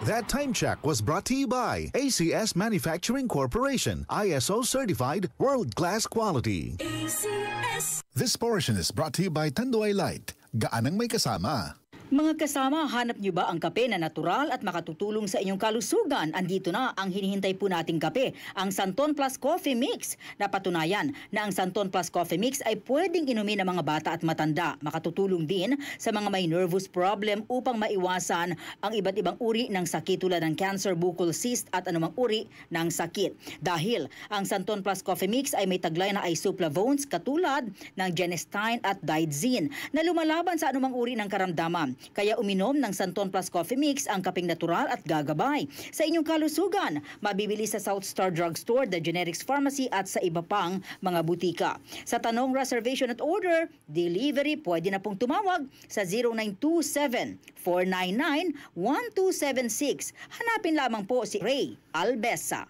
That time check was brought to you by ACS Manufacturing Corporation, ISO certified, world-class quality. ACS. This portion is brought to you by Tanduay Light. Gaanang may kasama. Mga kasama, hanap niyo ba ang kape na natural at makatutulong sa inyong kalusugan? Andito na ang hinihintay po nating kape, ang Santon Plus Coffee Mix. Napatunayan na ang Santon Plus Coffee Mix ay pwedeng inumin ng mga bata at matanda. Makatutulong din sa mga may nervous problem upang maiwasan ang iba't ibang uri ng sakit tulad ng cancer, buccal cyst at anumang uri ng sakit. Dahil ang Santon Plus Coffee Mix ay may taglay na isoflavones katulad ng genistein at digoxin na lumalaban sa anumang uri ng karamdaman. Kaya uminom ng Santon Plus Coffee Mix ang kapeng natural at gagabay sa inyong kalusugan. Mabibili sa South Star Drugstore, The Generics Pharmacy at sa iba pang mga butika. Sa tanong, reservation at order, delivery, pwede na pong tumawag sa 0927-499-1276. Hanapin lamang po si Ray Albesa.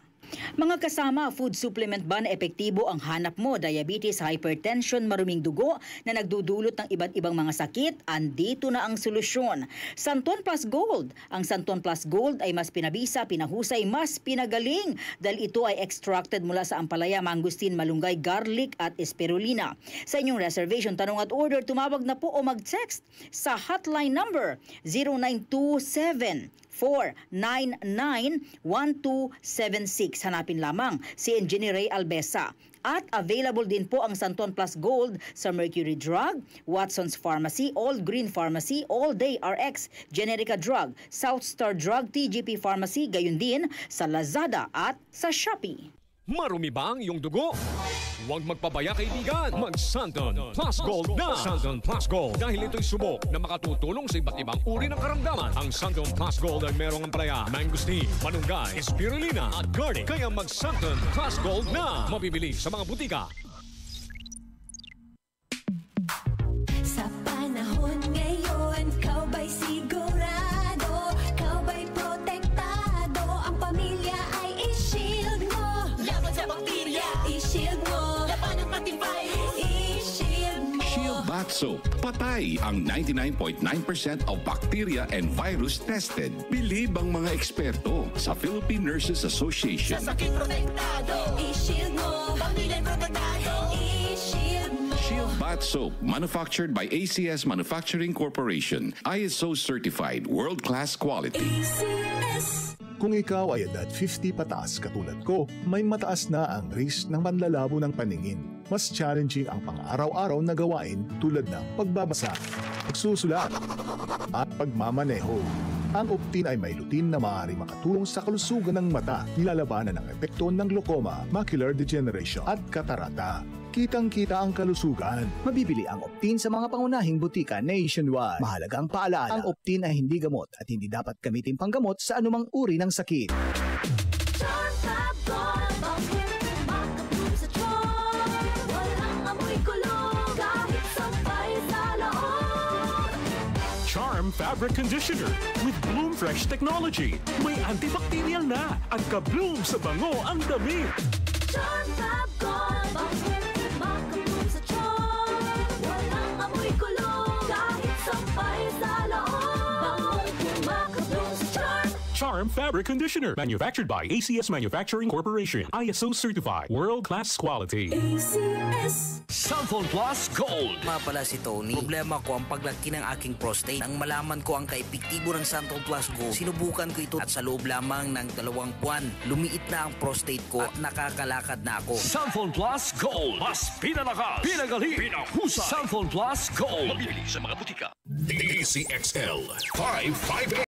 Mga kasama, food supplement ba na epektibo ang hanap mo? Diabetes, hypertension, maruming dugo na nagdudulot ng iba't ibang mga sakit? Andito na ang solusyon. Santon Plus Gold. Ang Santon Plus Gold ay mas pinabisa, pinahusay, mas pinagaling dahil ito ay extracted mula sa ampalaya, mangustin, malunggay, garlic at spirulina. Sa inyong reservation, tanong at order, tumawag na po o mag-text sa hotline number 0927-499-1276. Hanapin lamang si Engineer Ray Albesa. At available din po ang Santon Plus Gold sa Mercury Drug, Watson's Pharmacy, All Green Pharmacy, All Day RX, Generica Drug, South Star Drug, TGP Pharmacy, gayon din sa Lazada at sa Shopee. Marumi ba ang iyong dugo? Huwag magpabaya, kaibigan. Mag-Santon Plus Gold na. Santon Plus Gold. Dahil ito'y subok na makatutulong sa iba't ibang uri ng karamdaman. Ang Santon Plus Gold ay merong ampalaya, mangustin, malunggay, spirulina at garlic. Kaya mag-Santon Plus Gold na. Mabibili sa mga butika. Sa panahon ngayon, kau ba'y sigurado? Kau ba'y protektado? Ang pamilya ay i-shield mo. Laban sa bakterya, i-shield mo. Laban ng pating virus, i-shield mo. Shield Bath Soap. Patay ang 99.9% of bacteria and virus tested. Bilib ang mga eksperto sa Philippine Nurses Association. Sa sakit protektado, i-shield mo. Pamilya protektado, i-shield mo. Shield Bath Soap, manufactured by ACS Manufacturing Corporation. ISO certified, world-class quality. ACS. Kung ikaw ay edad 50 pataas katulad ko, may mataas na ang risk ng panlalabo ng paningin. Mas challenging ang pang-araw-araw na gawain tulad ng pagbabasa, pagsusulat, at pagmamaneho. Ang Optin ay may lutin na maaaring makatulong sa kalusugan ng mata, nilalabanan ang epekto ng glaucoma, macular degeneration at katarata. Kitang-kita ang kalusugan. Mabibili ang Optin sa mga pangunahing butika nationwide. Mahalaga ang paalala, ang Optin ay hindi gamot at hindi dapat gamitin panggamot sa anumang uri ng sakit. Charm Fabric Conditioner with Bloom Fresh Technology. May antibacterial na at ka-bloom sa bango ang damit. Charm Fab Gold, bakit makabloom sa charm? Walang amoy kulong, kahit sampay sa loob. Bakit makabloom sa charm? Charm Fabric Conditioner. Manufactured by ACS Manufacturing Corporation. ISO certified. World-class quality. ACS. Santon Plus Gold. Nga pala si Tony. Problema ko ang paglaki ng aking prostate. Nang malaman ko ang kaepektibo ng Santon Plus Gold, sinubukan ko ito at sa loob lamang ng 2 buwan, lumiit na ang prostate ko at nakakalakad na ako. Santon Plus Gold. Mas pinalakas, pinagaling, pinahusay. Santon Plus Gold. Mabibili sa mga butika. DCXL 558.